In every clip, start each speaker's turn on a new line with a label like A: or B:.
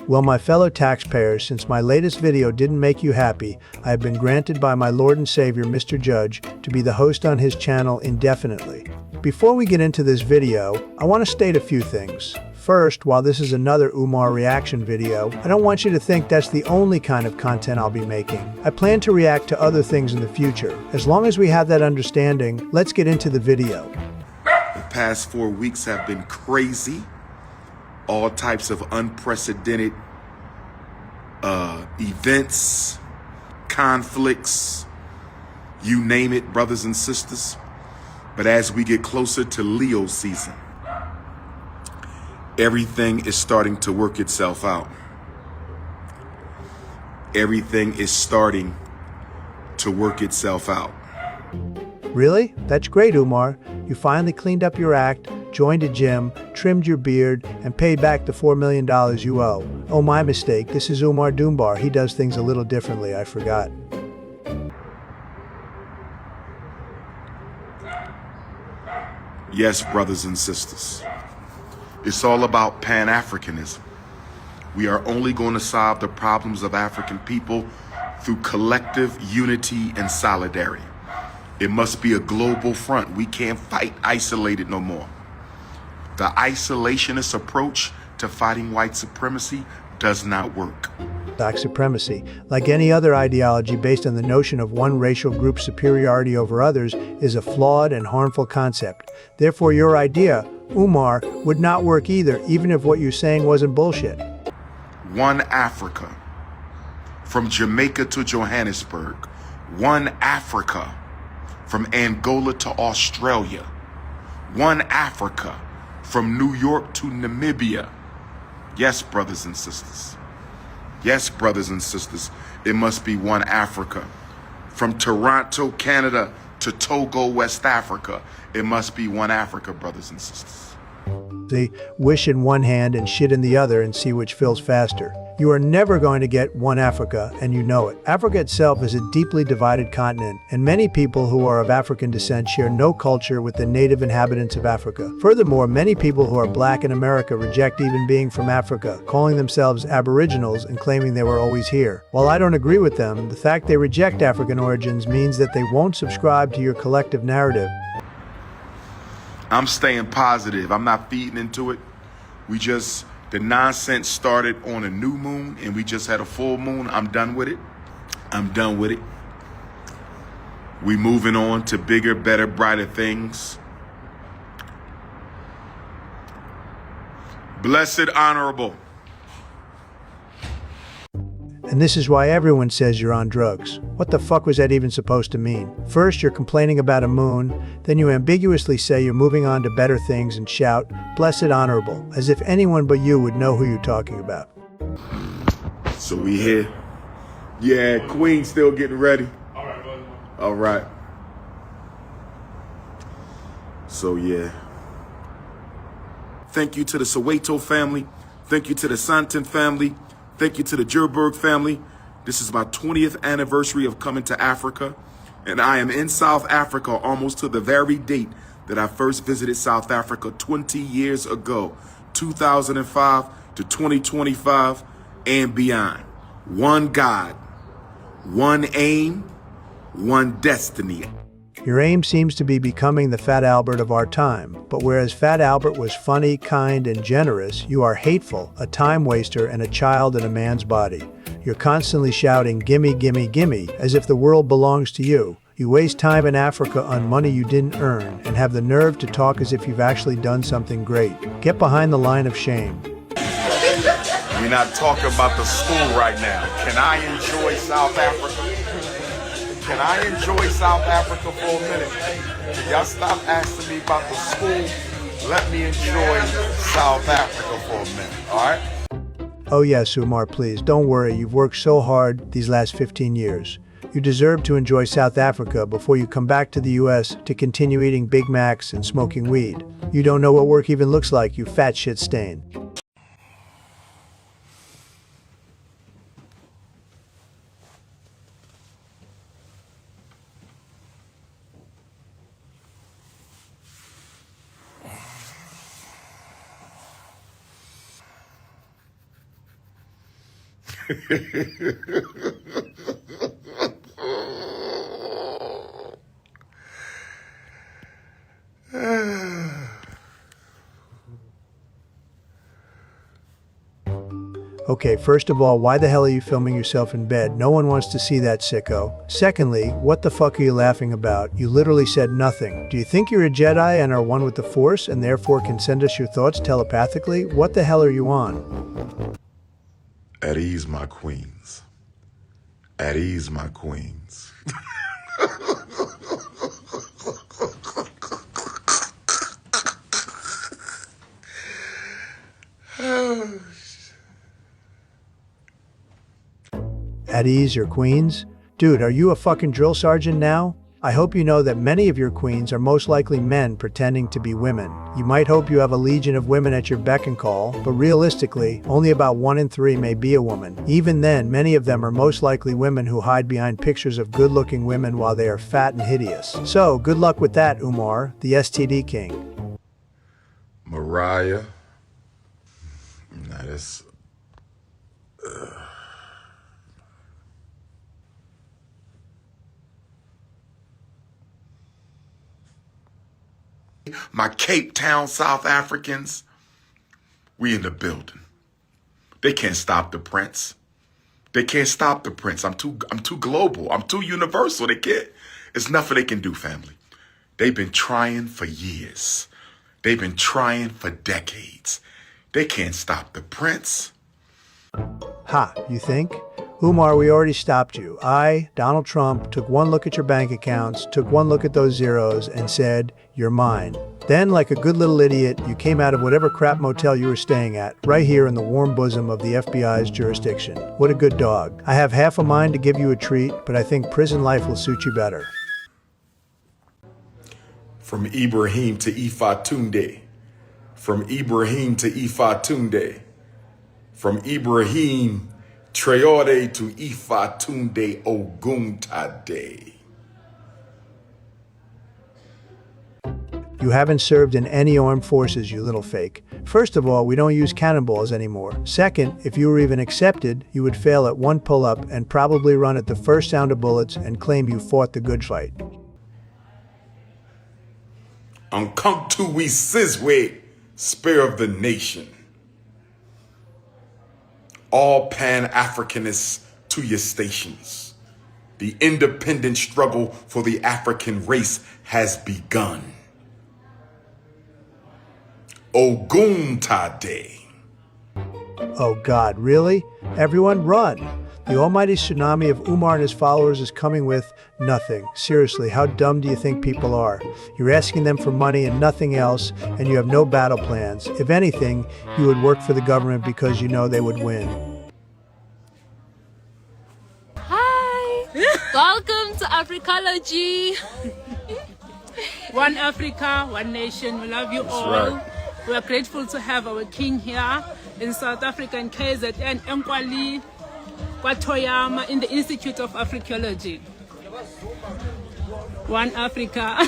A: Well, my fellow taxpayers, since my latest video didn't make you happy, I have been granted by my Lord and Savior, Mr. Judge, to be the host on his channel indefinitely. Before we get into this video, I want to state a few things. First, while this is another Umar reaction video, I don't want you to think that's the only kind of content I'll be making. I plan to react to other things in the future. As long as we have that understanding, let's get into the video.
B: The past 4 weeks have been crazy. All types of unprecedented events, conflicts, you name it, brothers and sisters. But as we get closer to Leo season, everything is starting to work itself out. Everything is starting to work itself out.
A: Really? That's great, Umar. You finally cleaned up your act, joined a gym, trimmed your beard, and paid back the $4 million you owe. Oh, my mistake. This is Umar Doombar. He does things a little differently. I forgot.
B: Yes, brothers and sisters. It's all about Pan-Africanism. We are only going to solve the problems of African people through collective unity and solidarity. It must be a global front. We can't fight isolated no more. The isolationist approach to fighting white supremacy does not work.
A: Black supremacy, like any other ideology based on the notion of one racial group's superiority over others, is a flawed and harmful concept. Therefore, your idea, Umar, would not work either, even if what you're saying wasn't bullshit.
B: One Africa, from Jamaica to Johannesburg. One Africa, from Angola to Australia. One Africa, from New York to Namibia. Yes, brothers and sisters. Yes, brothers and sisters, it must be one Africa. From Toronto, Canada to Togo, West Africa, it must be one Africa, brothers and sisters.
A: See, wish in one hand and shit in the other and see which fills faster. You are never going to get one Africa, and you know it. Africa itself is a deeply divided continent, and many people who are of African descent share no culture with the native inhabitants of Africa. Furthermore, many people who are black in America reject even being from Africa, calling themselves Aboriginals and claiming they were always here. While I don't agree with them, the fact they reject African origins means that they won't subscribe to your collective narrative.
B: I'm staying positive. I'm not feeding into it. The nonsense started on a new moon and we just had a full moon. I'm done with it. I'm done with it. We moving on to bigger, better, brighter things. Blessed, honorable.
A: And this is why everyone says you're on drugs. What the fuck was that even supposed to mean? First, you're complaining about a moon, then you ambiguously say you're moving on to better things and shout, "Blessed honorable," as if anyone but you would know who you're talking about.
B: So we here. Yeah, Queen still getting ready. All right. So yeah. Thank you to the Soweto family. Thank you to the Santon family. Thank you to the Joburg family. This is my 20th anniversary of coming to Africa, and I am in South Africa almost to the very date that I first visited South Africa 20 years ago, 2005 to 2025 and beyond. One God, one aim, one destiny.
A: Your aim seems to be becoming the Fat Albert of our time, but whereas Fat Albert was funny, kind, and generous, you are hateful, a time waster, and a child in a man's body. You're constantly shouting, "Gimme, gimme, gimme," as if the world belongs to you. You waste time in Africa on money you didn't earn, and have the nerve to talk as if you've actually done something great. Get behind the line of shame.
B: We're not talking about the school right now. Can I enjoy South Africa? Can I enjoy South Africa for a minute? Can y'all stop asking me about the school? Let me enjoy South Africa for a minute, all right?
A: Oh yes, Umar, please, don't worry. You've worked so hard these last 15 years. You deserve to enjoy South Africa before you come back to the US to continue eating Big Macs and smoking weed. You don't know what work even looks like, you fat shit stain. Okay, first of all, why the hell are you filming yourself in bed? No one wants to see that, sicko. Secondly, what the fuck are you laughing about? You literally said nothing. Do you think you're a Jedi and are one with the Force and therefore can send us your thoughts telepathically? What the hell are you on?
B: At ease, my queens. At ease, my queens.
A: At ease, your queens? Dude, are you a fucking drill sergeant now? I hope you know that many of your queens are most likely men pretending to be women. You might hope you have a legion of women at your beck and call, but realistically, only about 1 in 3 may be a woman. Even then, many of them are most likely women who hide behind pictures of good-looking women while they are fat and hideous. So, good luck with that, Umar, the STD king.
B: Mariah. Nah, that's... My Cape Town South Africans, we in the building. They can't stop the prince. They can't stop the prince. I'm too global. I'm too universal. They can't. It's nothing they can do, family. They've been trying for years. They've been trying for decades. They can't stop the prince.
A: Ha, you think? Umar, we already stopped you. I, Donald Trump, took one look at your bank accounts, took one look at those zeros, and said, "You're mine." Then, like a good little idiot, you came out of whatever crap motel you were staying at, right here in the warm bosom of the FBI's jurisdiction. What a good dog. I have half a mind to give you a treat, but I think prison life will suit you better.
B: From Ibrahim to Ifatunde. From Ibrahim to Ifatunde. From Ibrahim Traore to Ifatunde Oguntade.
A: You haven't served in any armed forces, you little fake. First of all, we don't use cannonballs anymore. Second, if you were even accepted, you would fail at one pull-up and probably run at the first sound of bullets and claim you fought the good fight.
B: Unconctui Sizwe, Spear of the Nation. All Pan-Africanists to your stations. The independent struggle for the African race has begun. Oguntade.
A: Oh God, really? Everyone run! The almighty tsunami of Umar and his followers is coming with nothing. Seriously, how dumb do you think people are? You're asking them for money and nothing else, and you have no battle plans. If anything, you would work for the government because you know they would win.
C: Hi! Welcome to Africology!
D: One Africa, one nation. We love you all.
B: Right.
D: We are grateful to have our king here in South Africa, in KZN, Nkwali, Kwatoyama, in the Institute of Africology. One Africa.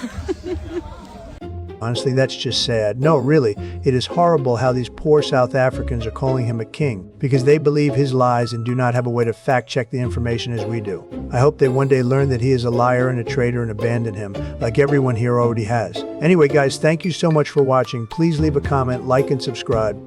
A: Honestly, that's just sad. No, really, it is horrible how these poor South Africans are calling him a king because they believe his lies and do not have a way to fact-check the information as we do. I hope they one day learn that he is a liar and a traitor and abandon him, like everyone here already has. Anyway, guys, thank you so much for watching. Please leave a comment, like, and subscribe.